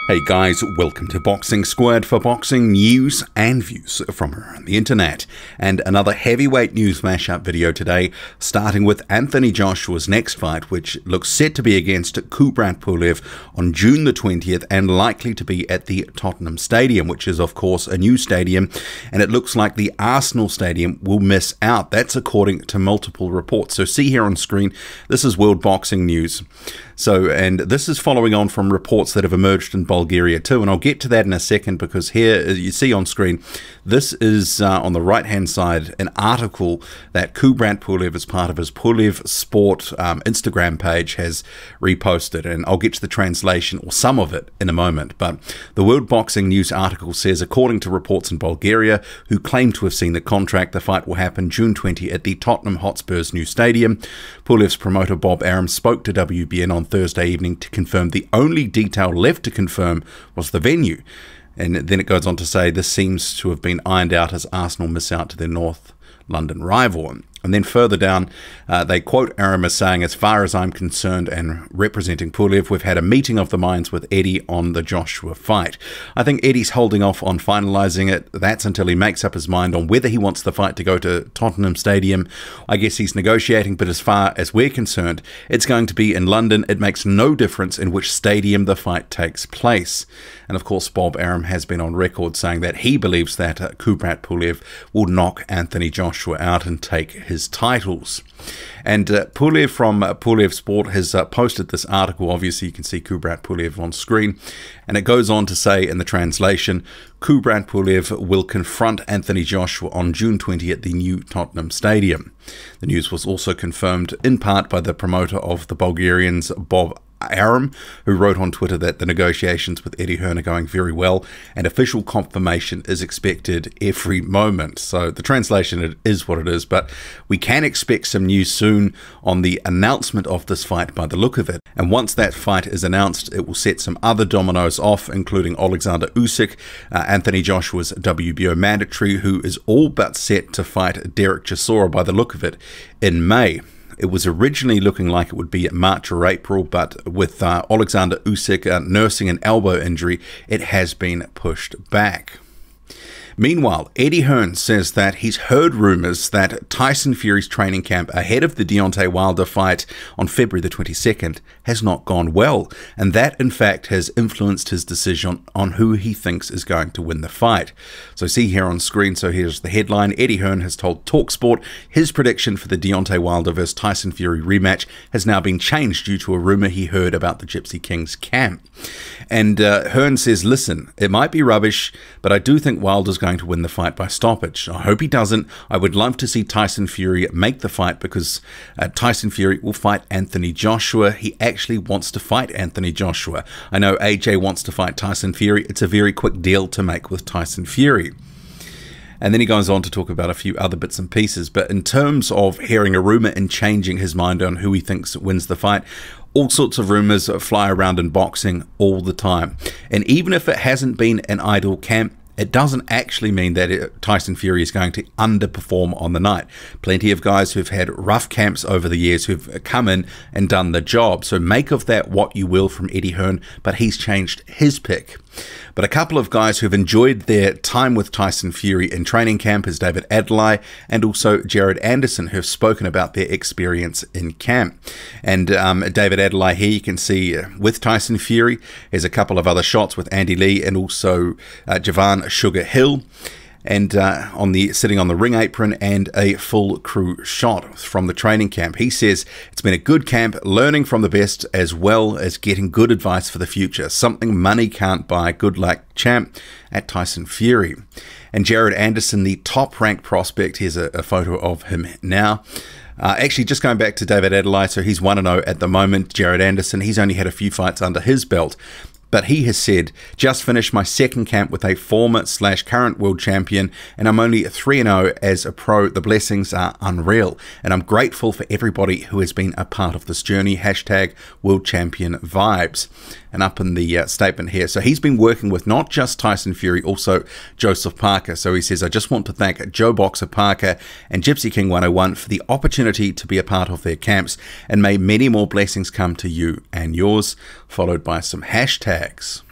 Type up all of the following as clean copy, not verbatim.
Hey guys, welcome to Boxing Squared for boxing news and views from around the internet. And another heavyweight news mashup video today, starting with Anthony Joshua's next fight, which looks set to be against Kubrat Pulev on June the 20th and likely to be at the Tottenham Stadium, which is of course a new stadium, and it looks like the Arsenal Stadium will miss out. That's according to multiple reports. So see here on screen, this is World Boxing News. And this is following on from reports that have emerged in Bulgaria too, and I'll get to that in a second, because here you see on screen, this is on the right hand side an article that Kubrat Pulev, as part of his Pulev Sport Instagram page, has reposted, and I'll get to the translation or some of it in a moment. But the World Boxing News article says, according to reports in Bulgaria who claim to have seen the contract, the fight will happen June 20 at the Tottenham Hotspur's new stadium. Pulev's promoter Bob Arum spoke to WBN on Thursday evening to confirm the only detail left to confirm was the venue. And then it goes on to say this seems to have been ironed out as Arsenal miss out to their North London rival. And then further down, they quote Arum as saying, as far as I'm concerned and representing Pulev, we've had a meeting of the minds with Eddie on the Joshua fight. I think Eddie's holding off on finalising it. That's until he makes up his mind on whether he wants the fight to go to Tottenham Stadium. I guess he's negotiating, but as far as we're concerned, it's going to be in London. It makes no difference in which stadium the fight takes place. And of course, Bob Arum has been on record saying that he believes that Kubrat Pulev will knock Anthony Joshua out and take his titles. And Pulev from Pulev Sport has posted this article. Obviously, you can see Kubrat Pulev on screen. And it goes on to say in the translation, Kubrat Pulev will confront Anthony Joshua on June 20 at the new Tottenham Stadium. The news was also confirmed in part by the promoter of the Bulgarians, Bob Arum, who wrote on Twitter that the negotiations with Eddie Hearn are going very well and official confirmation is expected every moment. So the translation, it is what it is, but we can expect some news soon on the announcement of this fight by the look of it. And once that fight is announced, it will set some other dominoes off, including Alexander Usyk, Anthony Joshua's WBO mandatory, who is all but set to fight Derek Chisora by the look of it in May. It was originally looking like it would be March or April, but with Alexander Usyk nursing an elbow injury, it has been pushed back. Meanwhile, Eddie Hearn says that he's heard rumours that Tyson Fury's training camp ahead of the Deontay Wilder fight on February the 22nd has not gone well, and that in fact has influenced his decision on who he thinks is going to win the fight. So see here on screen, so here's the headline. Eddie Hearn has told TalkSport his prediction for the Deontay Wilder vs Tyson Fury rematch has now been changed due to a rumour he heard about the Gypsy King's camp. And Hearn says, listen, it might be rubbish, but I do think Wilder's going to win the fight by stoppage. I hope he doesn't. I would love to see Tyson Fury make the fight, because Tyson Fury will fight Anthony Joshua. He actually wants to fight Anthony Joshua. I know AJ wants to fight Tyson Fury. It's a very quick deal to make with Tyson Fury. And then he goes on to talk about a few other bits and pieces. But in terms of hearing a rumour and changing his mind on who he thinks wins the fight, all sorts of rumours fly around in boxing all the time. And even if it hasn't been an idle camp, it doesn't actually mean that Tyson Fury is going to underperform on the night. Plenty of guys who've had rough camps over the years who've come in and done the job. So make of that what you will from Eddie Hearn, but he's changed his pick. But a couple of guys who've enjoyed their time with Tyson Fury in training camp is David Adeleye and also Jared Anderson, who have spoken about their experience in camp. And David Adeleye here, you can see with Tyson Fury, there's a couple of other shots with Andy Lee and also Javan Sugar Hill. And sitting on the ring apron, and a full crew shot from the training camp. He says it's been a good camp, learning from the best as well as getting good advice for the future. Something money can't buy. Good luck, champ, at Tyson Fury. And Jared Anderson, the top-ranked prospect, here's a photo of him now. Actually, just going back to David Adeleye, so he's 1-0 at the moment. Jared Anderson, he's only had a few fights under his belt. But he has said, just finished my second camp with a former/current world champion, and I'm only 3-0 as a pro. The blessings are unreal, and I'm grateful for everybody who has been a part of this journey. Hashtag world champion vibes. And up in the statement here, so he's been working with not just Tyson Fury, also Joseph Parker. So he says, I just want to thank Joe Boxer Parker and Gypsy King 101 for the opportunity to be a part of their camps, and may many more blessings come to you and yours, followed by some hashtags.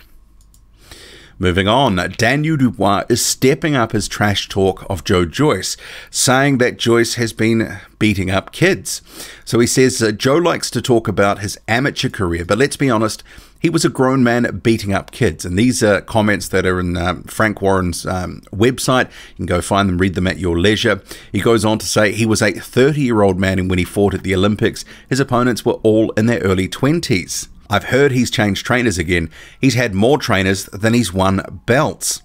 Moving on, Daniel Dubois is stepping up his trash talk of Joyce, saying that Joyce has been beating up kids. So he says Joe likes to talk about his amateur career, but let's be honest, he was a grown man beating up kids. And these are comments that are in Frank Warren's website. You can go find them, read them at your leisure. He goes on to say he was a 30-year-old man, and when he fought at the Olympics, his opponents were all in their early 20s. I've heard he's changed trainers again. He's had more trainers than he's won belts.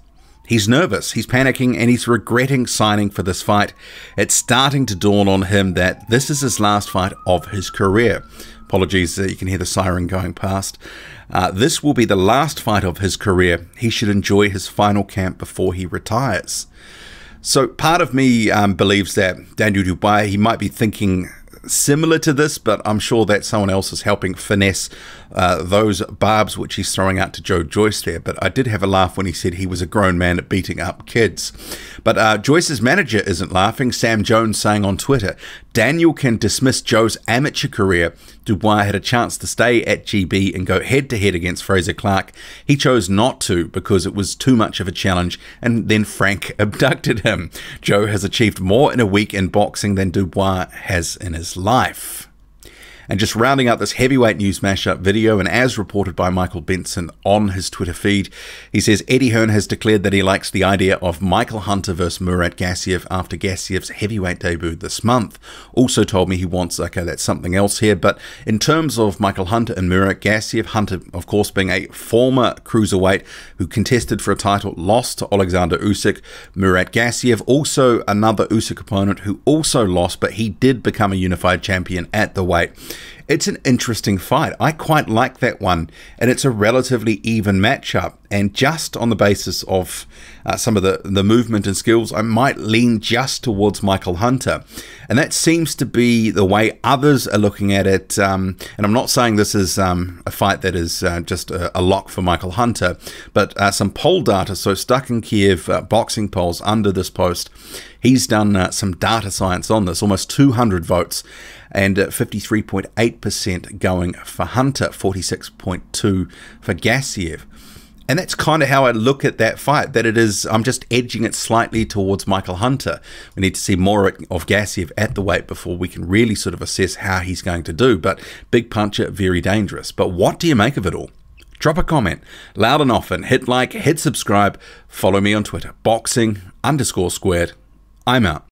He's nervous, he's panicking, and he's regretting signing for this fight. It's starting to dawn on him that this is his last fight of his career. Apologies, you can hear the siren going past. This will be the last fight of his career. He should enjoy his final camp before he retires. So part of me believes that Daniel Dubois, he might be thinking similar to this, but I'm sure that someone else is helping finesse those barbs which he's throwing out to Joyce there. But I did have a laugh when he said he was a grown man at beating up kids. But Joyce's manager isn't laughing. Sam Jones saying on Twitter, Daniel can dismiss Joe's amateur career. Dubois had a chance to stay at GB and go head-to-head against Fraser Clark. He chose not to because it was too much of a challenge, and then Frank abducted him. Joe has achieved more in a week in boxing than Dubois has in his life. And just rounding out this heavyweight news mashup video, and as reported by Michael Benson on his Twitter feed, he says Eddie Hearn has declared that he likes the idea of Michael Hunter versus Murat Gassiev after Gassiev's heavyweight debut this month. Also told me he wants, okay, that's something else here, but in terms of Michael Hunter and Murat Gassiev, Hunter, of course, being a former cruiserweight who contested for a title, lost to Alexander Usyk. Murat Gassiev, also another Usyk opponent who also lost, but he did become a unified champion at the weight. It's an interesting fight. I quite like that one, and it's a relatively even matchup. And just on the basis of some of the movement and skills, I might lean just towards Michael Hunter. And that seems to be the way others are looking at it. And I'm not saying this is a fight that is just a lock for Michael Hunter, but some poll data, so Stuck in Kiev boxing polls under this post, he's done some data science on this, almost 200 votes, and 53.8% going for Hunter, 46.2% for Gassiev. And that's kind of how I look at that fight, that it is, I'm just edging it slightly towards Michael Hunter. We need to see more of Gassiev at the weight before we can really sort of assess how he's going to do. But big puncher, very dangerous. But what do you make of it all? Drop a comment, loud and often, hit like, hit subscribe, follow me on Twitter, boxing_squared. I'm out.